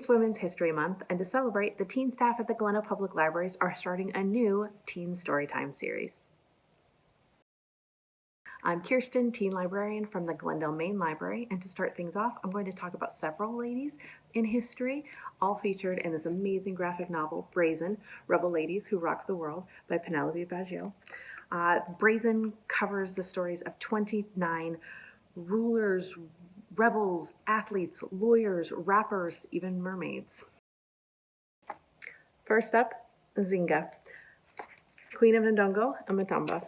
It's Women's History Month, and to celebrate, the teen staff at the Glendale Public Libraries are starting a new Teen Storytime series. I'm Kearsten, teen librarian from the Glendale Main Library, and to start things off, I'm going to talk about several ladies in history, all featured in this amazing graphic novel, Brazen, Rebel Ladies Who Rocked the World by Pénélope Bagieu. Brazen covers the stories of 29 rulers, rebels, athletes, lawyers, rappers, even mermaids. First up, Zingo, Queen of Ndongo and Matamba.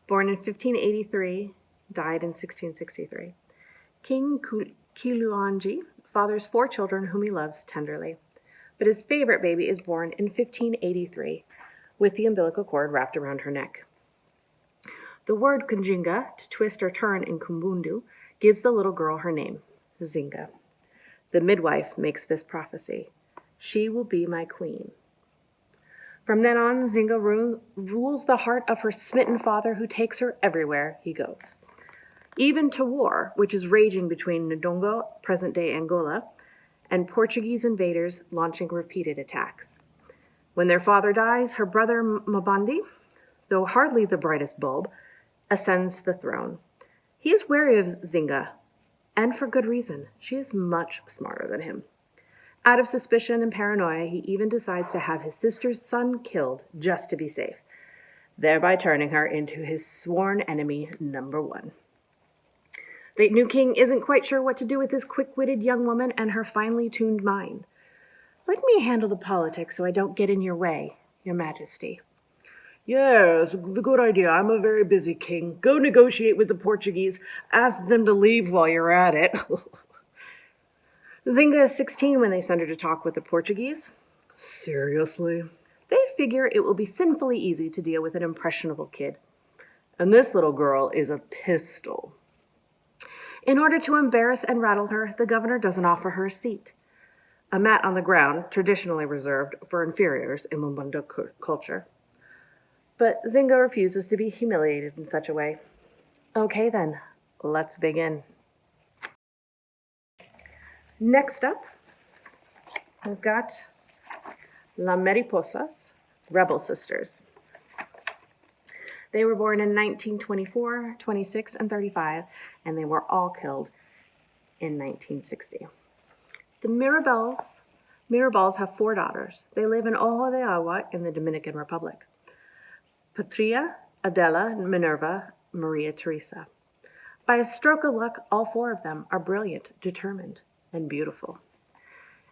Born in 1583, died in 1663. King Kiluanji fathers 4 children whom he loves tenderly. But his favorite baby is born in 1583 with the umbilical cord wrapped around her neck. The word kunjinga, to twist or turn in Kumbundu, gives the little girl her name, Zinga. The midwife makes this prophecy: she will be my queen. From then on, Zingo rules the heart of her smitten father, who takes her everywhere he goes. Even to war, which is raging between Ndongo, present-day Angola, and Portuguese invaders launching repeated attacks. When their father dies, her brother Mabandi, though hardly the brightest bulb, ascends to the throne. He is wary of Zinga, and for good reason. She is much smarter than him. Out of suspicion and paranoia, he even decides to have his sister's son killed just to be safe, thereby turning her into his sworn enemy number 1. The new king isn't quite sure what to do with this quick-witted young woman and her finely tuned mind. Let me handle the politics so I don't get in your way, your majesty. Yes, the good idea. I'm a very busy king. Go negotiate with the Portuguese. Ask them to leave while you're at it. Zinga is 16 when they send her to talk with the Portuguese. Seriously? They figure it will be sinfully easy to deal with an impressionable kid. And this little girl is a pistol. In order to embarrass and rattle her, the governor doesn't offer her a seat. A mat on the ground, traditionally reserved for inferiors in Mumbundo culture. But Zingo refuses to be humiliated in such a way. Okay then, let's begin. Next up, we've got La Mariposas, Rebel Sisters. They were born in 1924, 26, and 35, and they were all killed in 1960. The Mirabals have 4 daughters. They live in Ojo de Agua in the Dominican Republic. Patria, Adela, Minerva, Maria Teresa. By a stroke of luck, all 4 of them are brilliant, determined, and beautiful.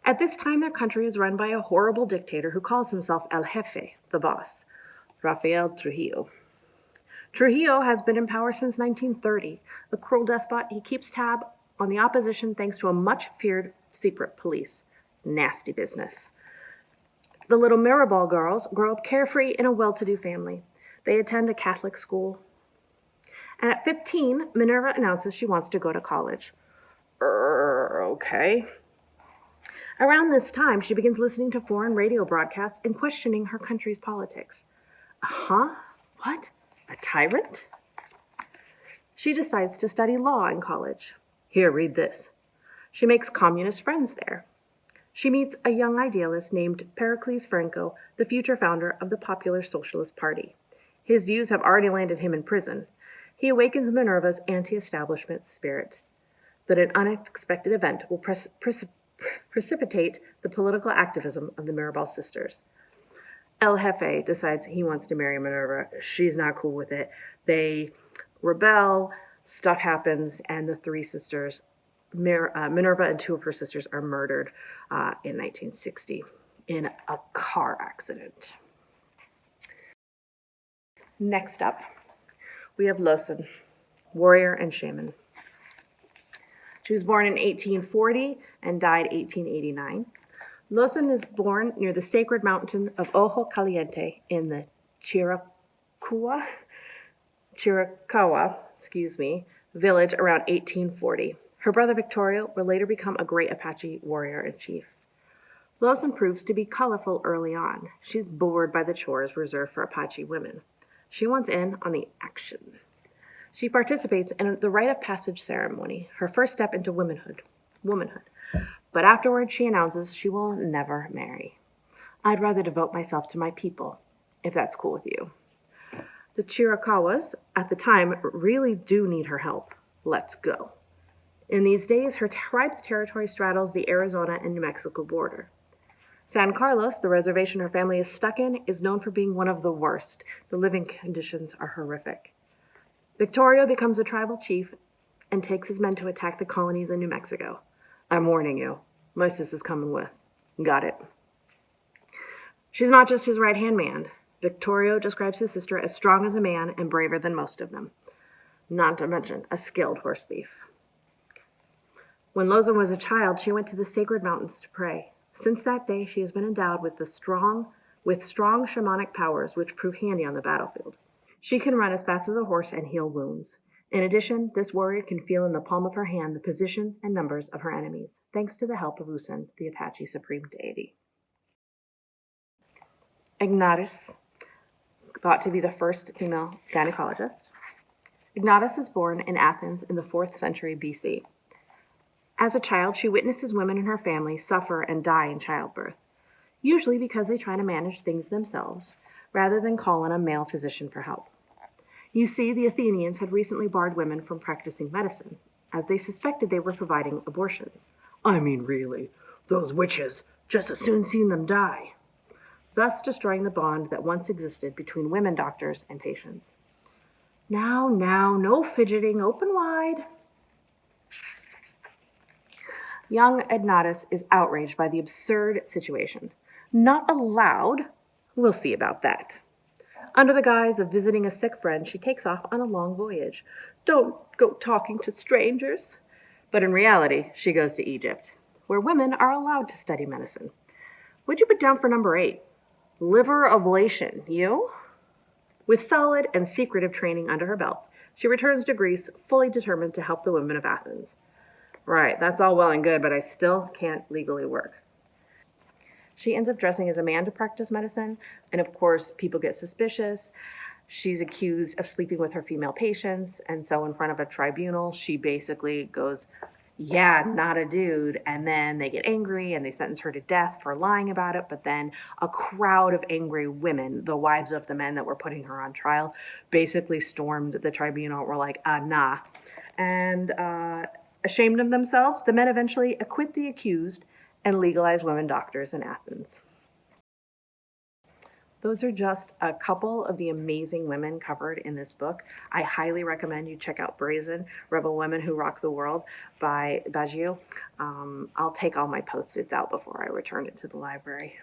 At this time, their country is run by a horrible dictator who calls himself El Jefe, the boss, Rafael Trujillo. Trujillo has been in power since 1930. A cruel despot, he keeps tab on the opposition thanks to a much-feared secret police. Nasty business. The little Mirabal girls grow up carefree in a well-to-do family. They attend a Catholic school. And at 15, Minerva announces she wants to go to college. Okay. Around this time, she begins listening to foreign radio broadcasts and questioning her country's politics. Huh? What? A tyrant? She decides to study law in college. Here, read this. She makes communist friends there. She meets a young idealist named Pericles Franco, the future founder of the Popular Socialist Party. His views have already landed him in prison. He awakens Minerva's anti-establishment spirit. But an unexpected event will precipitate the political activism of the Mirabal sisters. El Jefe decides he wants to marry Minerva. She's not cool with it. They rebel, stuff happens, and the 3 sisters, Minerva and 2 of her sisters, are murdered in 1960 in a car accident. Next up, we have Losin, warrior and shaman. She was born in 1840 and died 1889. Losin is born near the sacred mountain of Ojo Caliente in the Chiricahua village around 1840. Her brother Victorio will later become a great Apache warrior and chief. Losin proves to be colorful early on. She's bored by the chores reserved for Apache women. She wants in on the action. She participates in the rite of passage ceremony, her first step into womanhood. But afterwards she announces she will never marry. I'd rather devote myself to my people, if that's cool with you. The Chiricahwas, at the time, really do need her help. Let's go. In these days, her tribe's territory straddles the Arizona and New Mexico border. San Carlos, the reservation her family is stuck in, is known for being one of the worst. The living conditions are horrific. Victorio becomes a tribal chief and takes his men to attack the colonies in New Mexico. I'm warning you, my sis is coming with. Got it. She's not just his right-hand man. Victorio describes his sister as strong as a man and braver than most of them. Not to mention a skilled horse thief. When Losin was a child, she went to the sacred mountains to pray. Since that day, she has been endowed with strong shamanic powers which prove handy on the battlefield. She can run as fast as a horse and heal wounds. In addition, this warrior can feel in the palm of her hand the position and numbers of her enemies, thanks to the help of Losin, the Apache supreme deity. Ignatis, thought to be the first female gynecologist. Ignatis is born in Athens in the 4th century BC. As a child, she witnesses women in her family suffer and die in childbirth, usually because they try to manage things themselves rather than call on a male physician for help. You see, the Athenians had recently barred women from practicing medicine, as they suspected they were providing abortions. I mean, really, those witches, just as soon seen them die. Thus destroying the bond that once existed between women doctors and patients. Now, no fidgeting, open wide. Young Ignatis is outraged by the absurd situation. Not allowed? We'll see about that. Under the guise of visiting a sick friend, she takes off on a long voyage. Don't go talking to strangers. But in reality, she goes to Egypt, where women are allowed to study medicine. What'd you put down for number 8? Liver ablation, you? With solid and secretive training under her belt, she returns to Greece, fully determined to help the women of Athens. Right, that's all well and good, but I still can't legally work. She ends up dressing as a man to practice medicine, and of course, people get suspicious. She's accused of sleeping with her female patients, and so in front of a tribunal, she basically goes, yeah, not a dude, and then they get angry and they sentence her to death for lying about it, but then a crowd of angry women, the wives of the men that were putting her on trial, basically stormed the tribunal, were like, nah. And ashamed of themselves, the men eventually acquit the accused and legalize women doctors in Athens. Those are just a couple of the amazing women covered in this book. I highly recommend you check out Brazen, Rebel Women Who Rock the World by Bagieu. I'll take all my Post-its out before I return it to the library.